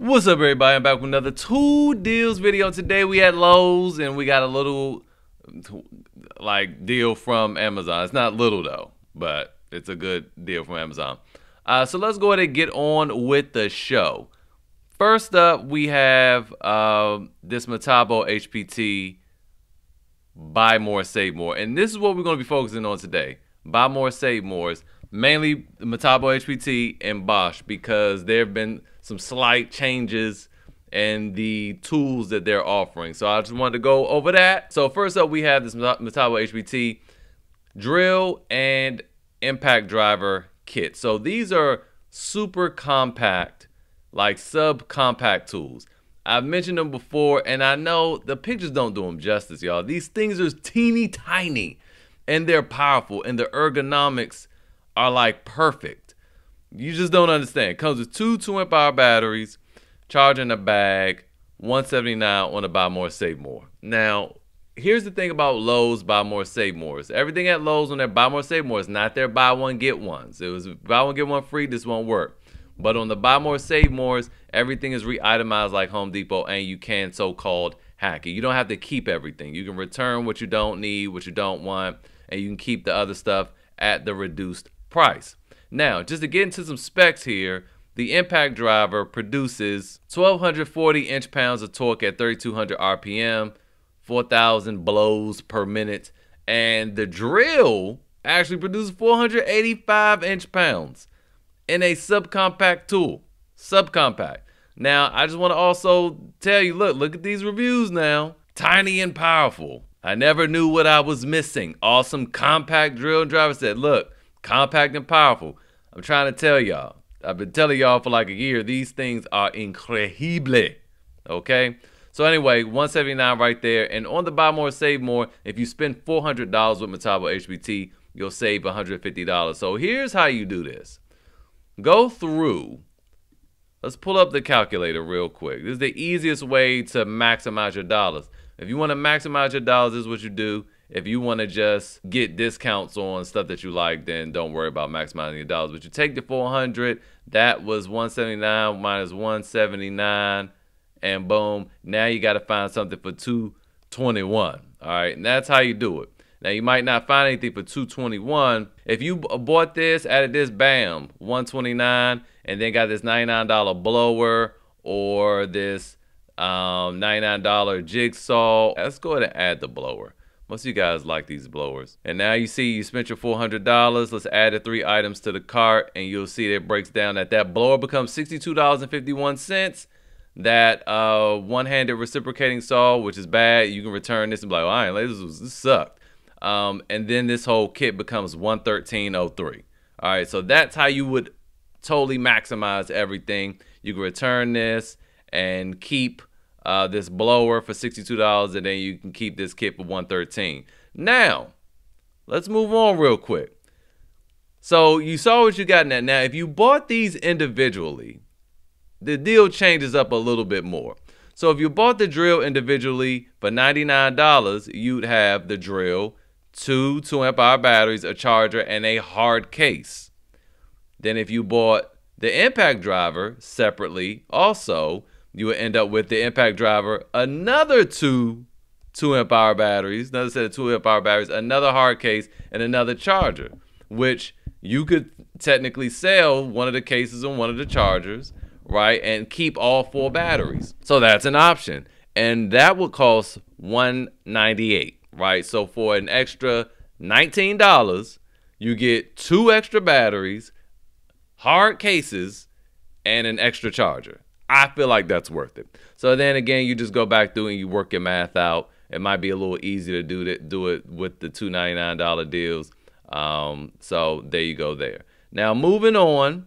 What's up, everybody? I'm back with another 2 deals video. Today we had Lowe's and we got a little deal from Amazon. It's not little though, but it's a good deal from Amazon. So let's go ahead and get on with the show. First up, we have this Metabo HPT Buy More, Save More. And this is what we're going to be focusing on today. Buy More, Save More. Mainly Metabo HPT and Bosch, because there have been some slight changes in the tools that they're offering. So I just wanted to go over that. So first up, we have this Metabo HPT drill and impact driver kit. So these are super compact, like subcompact tools. I've mentioned them before, and I know the pictures don't do them justice, y'all. These things are teeny tiny, and they're powerful, and the ergonomics are like perfect. You just don't understand. It comes with two 2-amp-hour batteries, charger in a bag, $179 on the Buy More, Save More. Now, here's the thing about Lowe's Buy More, Save More. Everything at Lowe's on their Buy More, Save More is not their buy one, get ones. It was buy one, get one free, this won't work. But on the Buy More, Save Mores, everything is re-itemized like Home Depot, and you can so-called hack it. You don't have to keep everything. You can return what you don't need, what you don't want, and you can keep the other stuff at the reduced price. Now, just to get into some specs here, the impact driver produces 1,240 inch-pounds of torque at 3,200 RPM, 4,000 blows per minute, and the drill actually produces 485 inch-pounds in a subcompact tool. Subcompact. Now, I just want to also tell you, look at these reviews now. Tiny and powerful. I never knew what I was missing. Awesome compact drill and driver said, look, compact and powerful. I'm trying to tell y'all. I've been telling y'all for like a year, these things are incredible. Okay? So anyway, $179 right there. And on the Buy More, Save More, if you spend $400 with Metabo HPT, you'll save $150. So here's how you do this. Go through. Let's pull up the calculator real quick. This is the easiest way to maximize your dollars. If you want to maximize your dollars, this is what you do. If you want to just get discounts on stuff that you like, then don't worry about maximizing your dollars. But you take the 400, that was 179 minus 179, and boom. Now you got to find something for 221. All right, and that's how you do it. Now you might not find anything for 221. If you bought this, added this, bam, 129, and then got this $99 blower or this $99 jigsaw. Let's go ahead and add the blower. Most of you guys like these blowers. And now you see you spent your $400. Let's add the 3 items to the cart, and you'll see that it breaks down that blower becomes $62.51. That one-handed reciprocating saw, which is bad, you can return this and be like, I ain't like this sucked. And then this whole kit becomes $113.03. All right, so that's how you would totally maximize everything. You can return this and keep this blower for $62, and then you can keep this kit for $113. Now, let's move on real quick. So you saw what you got in that. Now, if you bought these individually, the deal changes up a little bit more. So if you bought the drill individually for $99, you'd have the drill, 2 2-amp-hour batteries, a charger, and a hard case. Then if you bought the impact driver separately, also, you would end up with the impact driver, another 2 2-amp-hour batteries, another set of 2-amp-hour batteries, another hard case, and another charger, which you could technically sell one of the cases and one of the chargers, right, and keep all 4 batteries. So that's an option, and that would cost $198, right? So for an extra $19, you get 2 extra batteries, hard cases, and an extra charger. I feel like that's worth it. So then again, you just go back through and you work your math out. It might be a little easier to do it with the $299 deals. So there you go there. Now moving on,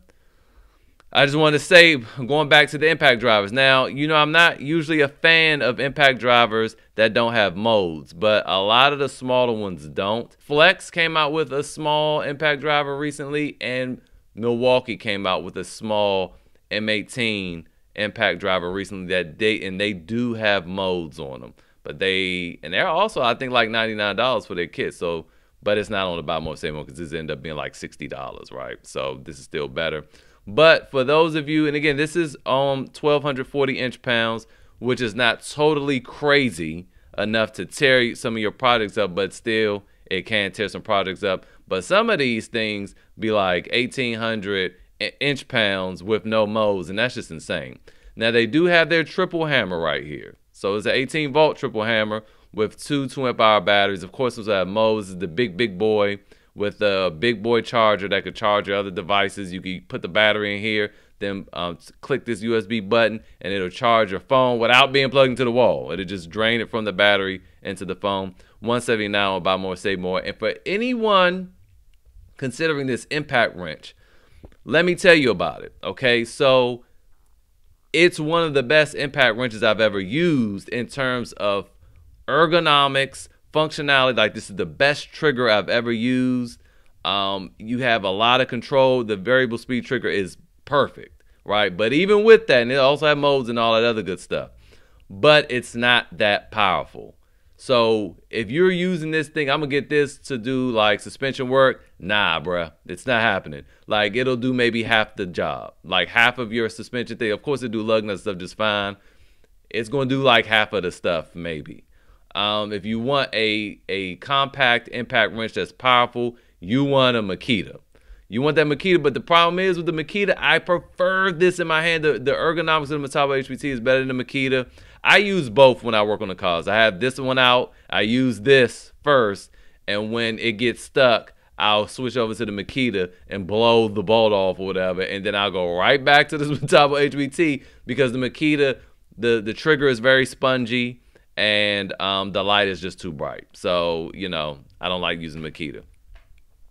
I just want to say, going back to the impact drivers. Now, you know, I'm not usually a fan of impact drivers that don't have modes, but a lot of the smaller ones don't. Flex came out with a small impact driver recently, and Milwaukee came out with a small M18 impact driver recently that they do have modes on them, but they're also, I think, like $99 for their kit. So, but it's not on the Buy More, Save More, because this ended up being like $60, right? So this is still better. But for those of you, and again, this is 1,240 inch-pounds, which is not totally crazy enough to tear some of your products up, but still it can tear some products up. But some of these things be like 1,800 inch-pounds with no modes, and that's just insane. Now they do have their triple hammer right here. So it's an 18-volt triple hammer with two 2-amp-hour batteries. Of course, it's have modes. It's the big boy with a big boy charger that could charge your other devices. You can put the battery in here, then click this USB button, and it'll charge your phone without being plugged into the wall. It'll just drain it from the battery into the phone. $179 on Buy More, Save More. And for anyone considering this impact wrench, let me tell you about it, okay? So it's one of the best impact wrenches I've ever used in terms of ergonomics, functionality. Like, this is the best trigger I've ever used. You have a lot of control. The variable speed trigger is perfect, right? But even with that, and it also have modes and all that other good stuff, but it's not that powerful. So if you're using this thing, I'm gonna get this to do like suspension work. Nah, bruh, it's not happening. Like, it'll do maybe half the job, like half of your suspension thing. Of course, it do lug nut stuff just fine. It's gonna do like half of the stuff maybe. If you want a compact impact wrench that's powerful, you want a Makita. You want that Makita, but the problem is with the Makita, I prefer this in my hand. The ergonomics of the Metabo HPT is better than the Makita. I use both when I work on the cars. I have this one out. I use this first, and when it gets stuck, I'll switch over to the Makita and blow the bolt off or whatever, and then I'll go right back to this Metabo HPT because the Makita, the trigger is very spongy, and the light is just too bright. So, you know, I don't like using Makita.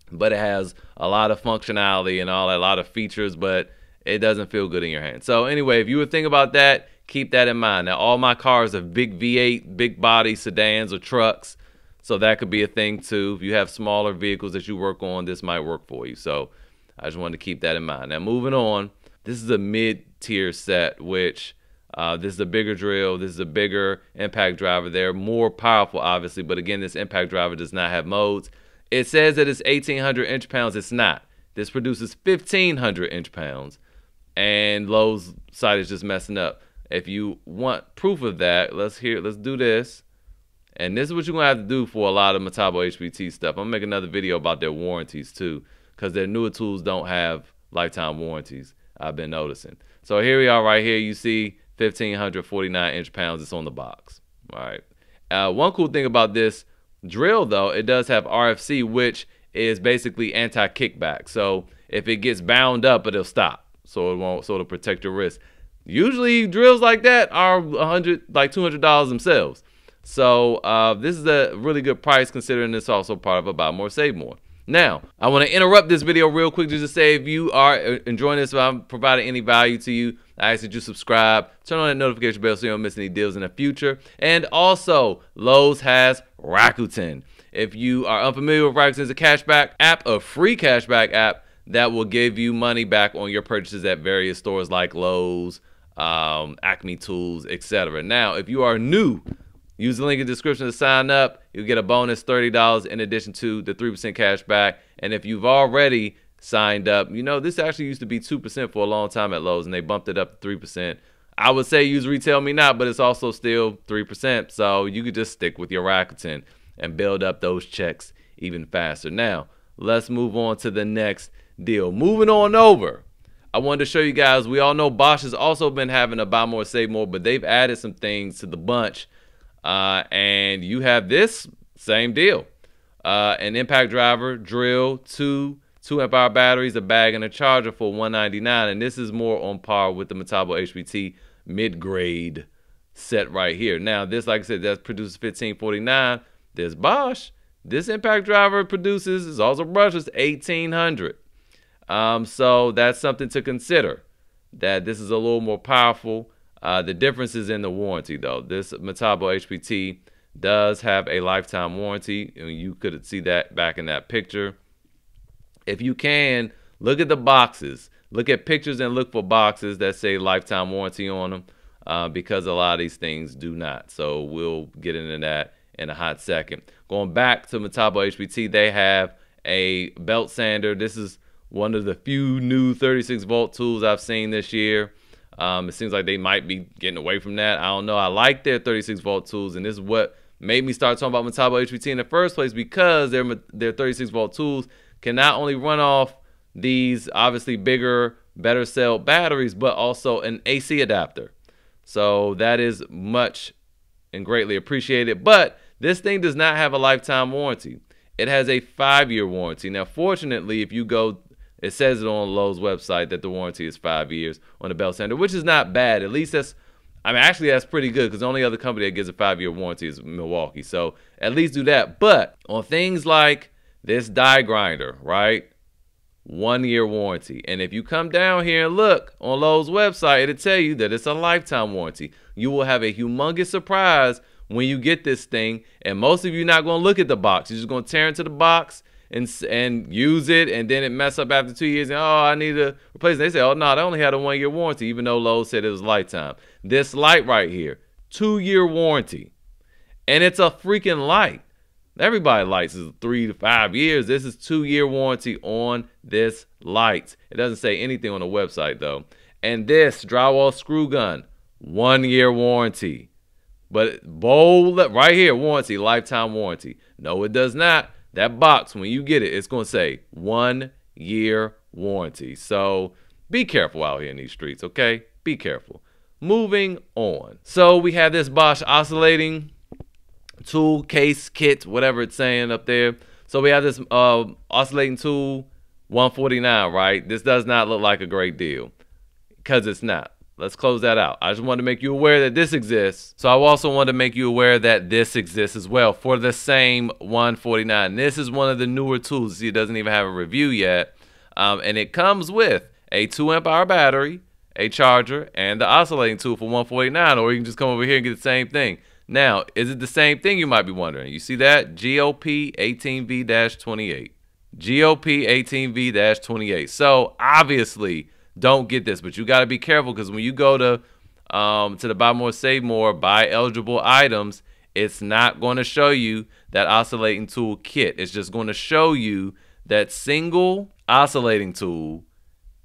But it has a lot of functionality and all that, a lot of features, but it doesn't feel good in your hand. So anyway, if you would think about that, keep that in mind. Now, all my cars are big V8, big body sedans or trucks, so that could be a thing too. If you have smaller vehicles that you work on, this might work for you. So I just wanted to keep that in mind. Now, moving on, this is a mid-tier set, which this is a bigger drill. This is a bigger impact driver. They're more powerful, obviously, but again, this impact driver does not have modes. It says that it's 1,800 inch-pounds. It's not. This produces 1,500 inch-pounds, and Lowe's site is just messing up. If you want proof of that, let's do this. And this is what you're going to have to do for a lot of Metabo HPT stuff. I'm going to make another video about their warranties too, because their newer tools don't have lifetime warranties, I've been noticing. So here we are right here. You see 1,549 inch-pounds. It's on the box. All right. One cool thing about this drill, though, it does have RFC, which is basically anti-kickback. So if it gets bound up, it'll stop. So it won't, so it'll protect your wrist. Usually drills like that are $200 themselves. So this is a really good price considering it's also part of a Buy More, Save More. Now, I want to interrupt this video real quick just to say if you are enjoying this, if I'm providing any value to you, I ask that you subscribe, turn on that notification bell so you don't miss any deals in the future. And also, Lowe's has Rakuten. If you are unfamiliar with Rakuten, it's a cashback app, a free cashback app that will give you money back on your purchases at various stores like Lowe's, Acme Tools, etc. Now, if you are new, use the link in the description to sign up. You'll get a bonus $30 in addition to the 3% cash back. And if you've already signed up, you know, this actually used to be 2% for a long time at Lowe's, and they bumped it up to 3%. I would say use Retail Me Not, but it's also still 3%. So you could just stick with your Rakuten and build up those checks even faster. Now, let's move on to the next deal. Moving on over, I wanted to show you guys, we all know Bosch has also been having a Buy More, Save More, but they've added some things to the bunch. And you have this same deal, an impact driver, drill, two 2-amp-hour batteries, a bag, and a charger for $199. And this is more on par with the Metabo HPT mid-grade set right here. Now, this, like I said, that produces 1549. There's Bosch. This impact driver produces, is also brushless, 1800. So that's something to consider, that this is a little more powerful. The difference is in the warranty, though. This Metabo HPT does have a lifetime warranty, and you could see that back in that picture. If you can, look at the boxes. Look at pictures and look for boxes that say lifetime warranty on them, because a lot of these things do not. So we'll get into that in a hot second. Going back to Metabo HPT, they have a belt sander. This is one of the few new 36 volt tools I've seen this year. It seems like they might be getting away from that. I don't know. I like their 36 volt tools, and this is what made me start talking about Metabo HVT in the first place, because their 36 volt tools can not only run off these obviously bigger, better cell batteries, but also an AC adapter. So that is much and greatly appreciated. But this thing does not have a lifetime warranty. It has a 5-year warranty. Now, fortunately, if you go, it says it on Lowe's website that the warranty is 5 years on the belt sander, which is not bad. At least that's, I mean, actually that's pretty good, because the only other company that gives a 5-year warranty is Milwaukee. So at least do that. But on things like this die grinder, right? 1-year warranty. And if you come down here and look on Lowe's website, it'll tell you that it's a lifetime warranty. You will have a humongous surprise when you get this thing, and most of you are not going to look at the box. You're just going to tear into the box and use it, and then it mess up after 2 years, and oh, I need to replace it. They say, oh no, they only had a 1-year warranty, even though Lowe's said it was lifetime. This light right here, 2-year warranty, and it's a freaking light. Everybody lights is 3 to 5 years. This is 2-year warranty on this light. It doesn't say anything on the website though. And this drywall screw gun, 1-year warranty. But bold right here, warranty, lifetime warranty. No, it does not. That box, when you get it, it's going to say 1-year warranty. So be careful out here in these streets, okay? Be careful. Moving on. So we have this Bosch oscillating tool, case, kit, whatever it's saying up there. So we have this oscillating tool, 149, right? This does not look like a great deal, because it's not. Let's close that out. I just wanted to make you aware that this exists. So I also want to make you aware that this exists as well for the same 149. This is one of the newer tools. See, it doesn't even have a review yet. And it comes with a 2-amp-hour battery, a charger, and the oscillating tool for 149. Or you can just come over here and get the same thing. Now, is it the same thing, you might be wondering? You see that? GOP 18V-28. GOP 18V-28. So obviously, don't get this, but you got to be careful, because when you go to the Buy More, Save More, buy eligible items, it's not going to show you that oscillating tool kit. It's just going to show you that single oscillating tool,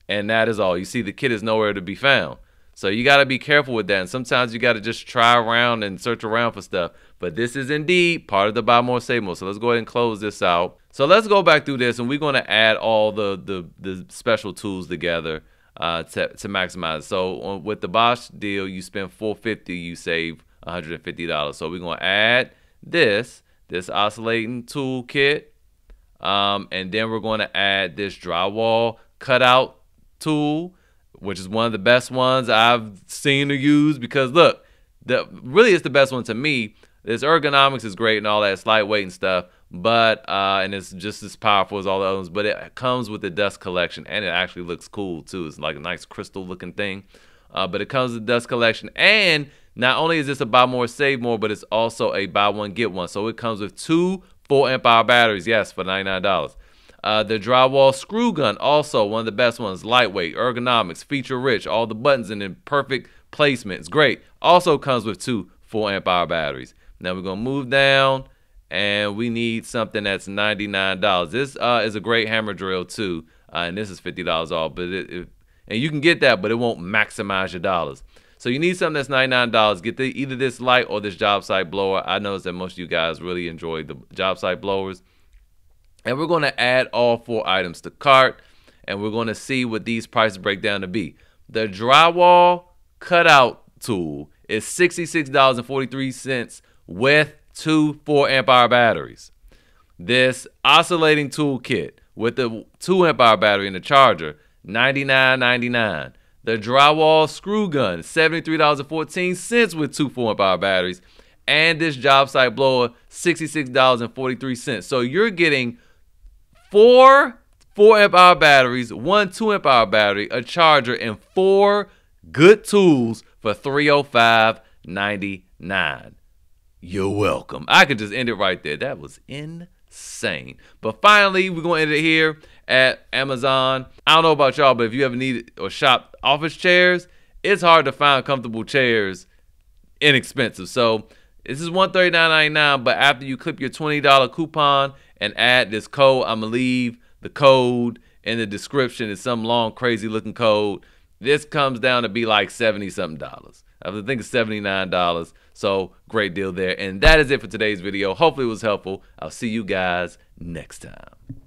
and that is all. You see, the kit is nowhere to be found. So you got to be careful with that. And sometimes you got to just try around and search around for stuff. But this is indeed part of the Buy More, Save More. So let's go ahead and close this out. So let's go back through this, and we're going to add all the special tools together to maximize. So with the Bosch deal, you spend $450, you save $150. So we're going to add this oscillating tool kit, and then we're going to add this drywall cutout tool, which is one of the best ones I've seen to use, because look, really it's the best one to me. This ergonomics is great and all that, it's lightweight and stuff, but and it's just as powerful as all the others, but it comes with the dust collection, and it actually looks cool too. It's like a nice crystal looking thing, but it comes with dust collection. And not only is this a buy more save more, but it's also a buy one get one. So it comes with 2 4-amp-hour batteries, yes, for $99. The drywall screw gun, also one of the best ones, lightweight, ergonomics, feature rich, all the buttons in perfect placement. It's great. Also comes with 2 4-amp-hour batteries. Now we're gonna move down, and we need something that's $99. This is a great hammer drill too, and this is $50 off. But and you can get that, but it won't maximize your dollars. So you need something that's $99. Get either this light or this job site blower. I noticed that most of you guys really enjoy the job site blowers. And we're going to add all 4 items to cart, and we're going to see what these prices break down to be. The drywall cutout tool is $66.43 with 2 4-amp-hour batteries. This oscillating tool kit with the 2-amp-hour battery and the charger, $99.99. The drywall screw gun, $73.14 with 2 4-amp-hour batteries. And this job site blower, $66.43. So you're getting 4 4-amp-hour batteries, 1 2-amp-hour battery, a charger, and 4 good tools for $305.99. You're welcome. I could just end it right there. That was insane. But finally, we're going to end it here at Amazon. I don't know about y'all, but if you ever need or shop office chairs, it's hard to find comfortable chairs inexpensive. So this is $139.99, but after you clip your $20 coupon and add this code, I'm going to leave the code in the description is some long, crazy looking code. This comes down to be like $70-something. I think it's $79. So great deal there. And that is it for today's video. Hopefully it was helpful. I'll see you guys next time.